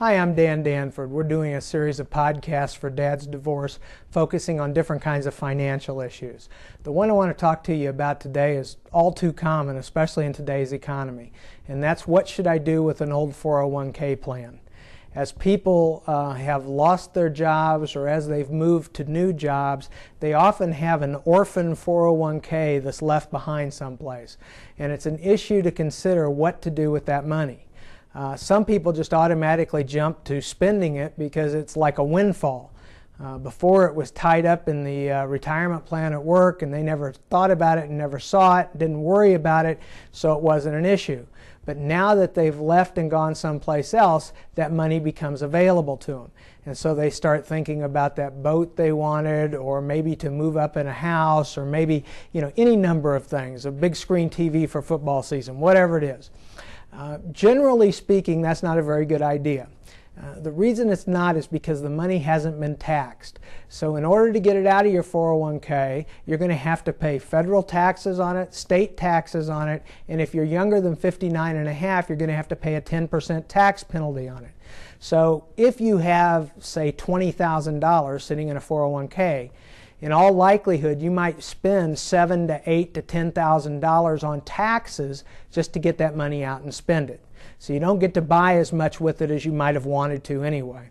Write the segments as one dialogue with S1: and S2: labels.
S1: Hi, I'm Dan Danford. We're doing a series of podcasts for Dad's Divorce focusing on different kinds of financial issues. The one I want to talk to you about today is all too common, especially in today's economy, and that's what should I do with an old 401k plan? As people have lost their jobs or as they've moved to new jobs, they often have an orphan 401k that's left behind someplace, and it's an issue to consider what to do with that money. Some people just automatically jump to spending it because it's like a windfall. Before it was tied up in the retirement plan at work and they never thought about it and never saw it, didn't worry about it, so it wasn't an issue. But now that they've left and gone someplace else, that money becomes available to them. And so they start thinking about that boat they wanted, or maybe to move up in a house, or maybe, any number of things, a big screen TV for football season, whatever it is. Generally speaking, that's not a very good idea. The reason it's not is because the money hasn't been taxed. So in order to get it out of your 401k, you're going to have to pay federal taxes on it, state taxes on it, and if you're younger than 59 and a half, you're going to have to pay a 10% tax penalty on it. So if you have, say, $20,000 sitting in a 401k, in all likelihood, you might spend $7,000 to $8,000 to $10,000 on taxes just to get that money out and spend it. So you don't get to buy as much with it as you might have wanted to anyway.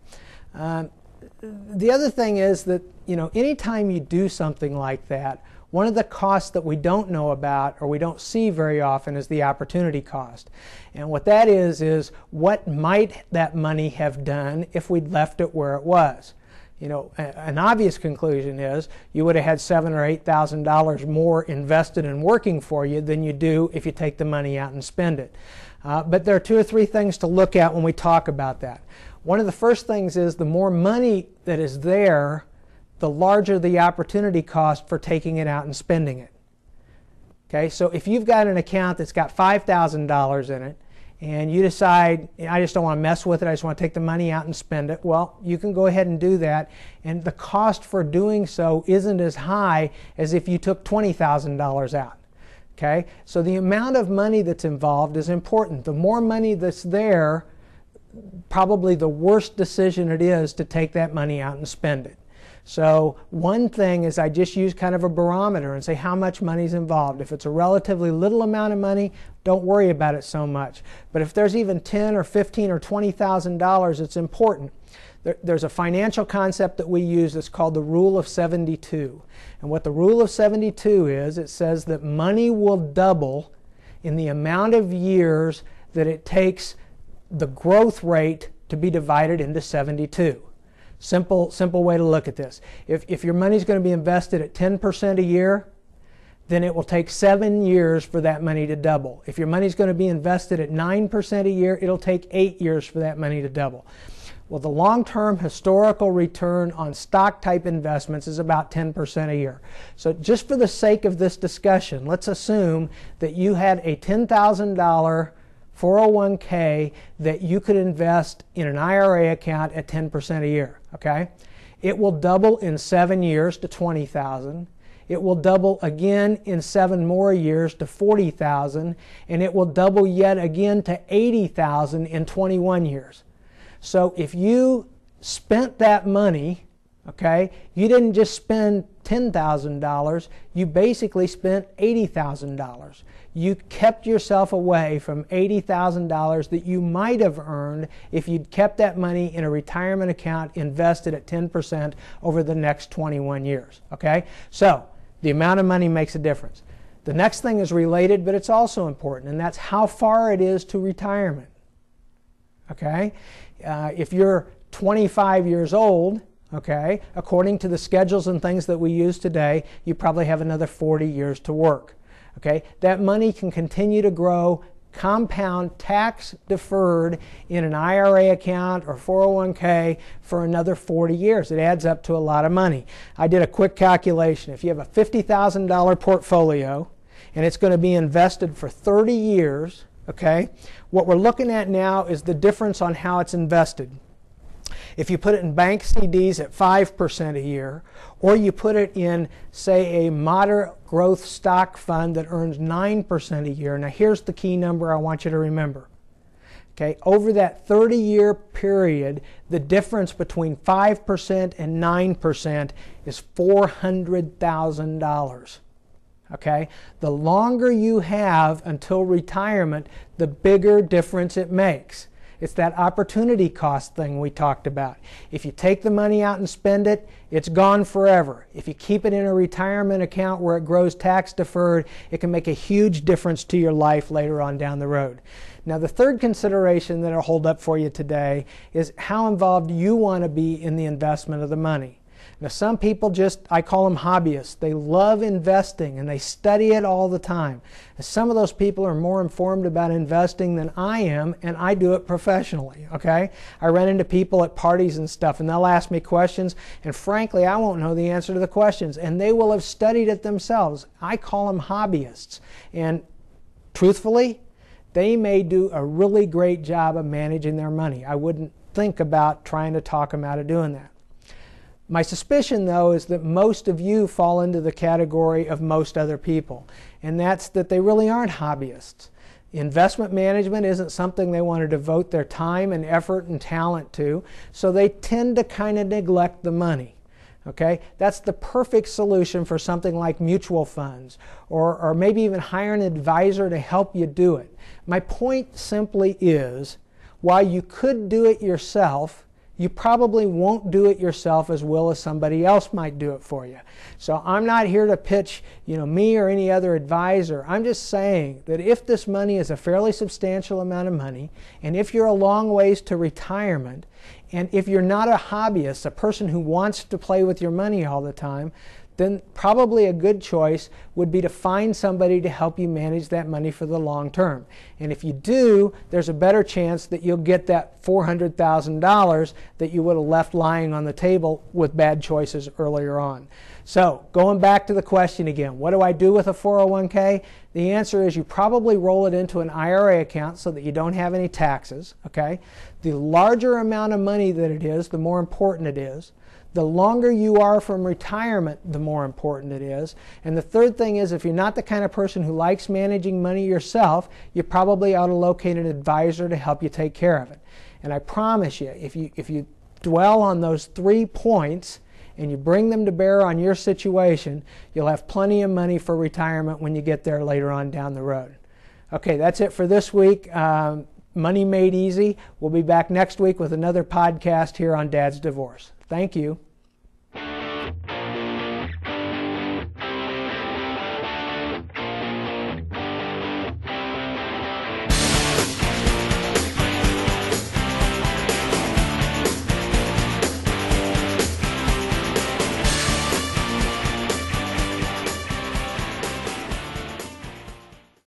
S1: The other thing is that, anytime you do something like that, one of the costs that we don't know about or we don't see very often is the opportunity cost. And what that is what might that money have done if we'd left it where it was. An obvious conclusion is you would have had $7,000 or $8,000 more invested and working for you than you do if you take the money out and spend it. But there are two or three things to look at when we talk about that. One of the first things is the more money that is there, the larger the opportunity cost for taking it out and spending it. Okay, so if you've got an account that's got $5,000 in it, and you decide, I just don't want to mess with it, I just want to take the money out and spend it, well, you can go ahead and do that, and the cost for doing so isn't as high as if you took $20,000 out. Okay? So the amount of money that's involved is important. The more money that's there, probably the worst decision it is to take that money out and spend it. So one thing is I just use kind of a barometer and say how much money is involved. If it's a relatively little amount of money, don't worry about it so much. But if there's even $10,000 or $15,000 or $20,000, it's important. There's a financial concept that we use that's called the Rule of 72. And what the Rule of 72 is, it says that money will double in the amount of years that it takes the growth rate to be divided into 72. Simple way to look at this. If your money is going to be invested at 10% a year, then it will take 7 years for that money to double. If your money is going to be invested at 9% a year, it'll take 8 years for that money to double. Well, the long-term historical return on stock-type investments is about 10% a year. So just for the sake of this discussion, let's assume that you had a $10,000 401k that you could invest in an IRA account at 10% a year. Okay? It will double in 7 years to $20,000. It will double again in 7 more years to $40,000, and it will double yet again to $80,000 in 21 years. So if you spent that money, okay, you didn't just spend $10,000, you basically spent $80,000. You kept yourself away from $80,000 that you might have earned if you'd kept that money in a retirement account invested at 10% over the next 21 years. Okay? So the amount of money makes a difference. The next thing is related, but it's also important, and that's how far it is to retirement. Okay? If you're 25 years old, okay, according to the schedules and things that we use today, you probably have another 40 years to work. Okay, that money can continue to grow, compound, tax deferred in an IRA account or 401k for another 40 years. It adds up to a lot of money. I did a quick calculation. If you have a $50,000 portfolio and it's going to be invested for 30 years, okay, what we're looking at now is the difference on how it's invested. If you put it in bank CDs at 5% a year, or you put it in, say, a moderate growth stock fund that earns 9% a year. Now here's the key number I want you to remember. Okay, over that 30-year period, the difference between 5% and 9% is $400,000. Okay, the longer you have until retirement, the bigger difference it makes. It's that opportunity cost thing we talked about. If you take the money out and spend it, it's gone forever. If you keep it in a retirement account where it grows tax deferred, it can make a huge difference to your life later on down the road. Now, the third consideration that I'll hold up for you today is how involved you want to be in the investment of the money. Now, some people I call them hobbyists. They love investing and they study it all the time. And some of those people are more informed about investing than I am, and I do it professionally, okay? I run into people at parties and stuff, and they'll ask me questions, and frankly, I won't know the answer to the questions, and they will have studied it themselves. I call them hobbyists. And truthfully, they may do a really great job of managing their money. I wouldn't think about trying to talk them out of doing that. My suspicion, though, is that most of you fall into the category of most other people, and that's that they really aren't hobbyists. Investment management isn't something they want to devote their time and effort and talent to, so they tend to kind of neglect the money. Okay? That's the perfect solution for something like mutual funds, or maybe even hire an advisor to help you do it. My point simply is, while you could do it yourself, you probably won't do it yourself as well as somebody else might do it for you. So I'm not here to pitch, me or any other advisor. I'm just saying that if this money is a fairly substantial amount of money, and if you're a long ways to retirement, and if you're not a hobbyist, a person who wants to play with your money all the time, then probably a good choice would be to find somebody to help you manage that money for the long term. And if you do, there's a better chance that you'll get that $400,000 that you would have left lying on the table with bad choices earlier on. So, going back to the question again, what do I do with a 401k? The answer is you probably roll it into an IRA account so that you don't have any taxes, okay? The larger amount of money that it is, the more important it is. The longer you are from retirement, the more important it is. And the third thing is, if you're not the kind of person who likes managing money yourself, you probably ought to locate an advisor to help you take care of it. And I promise you, if you dwell on those 3 points and you bring them to bear on your situation, you'll have plenty of money for retirement when you get there later on down the road. Okay, that's it for this week. Money Made Easy. We'll be back next week with another podcast here on Dad's Divorce. Thank you.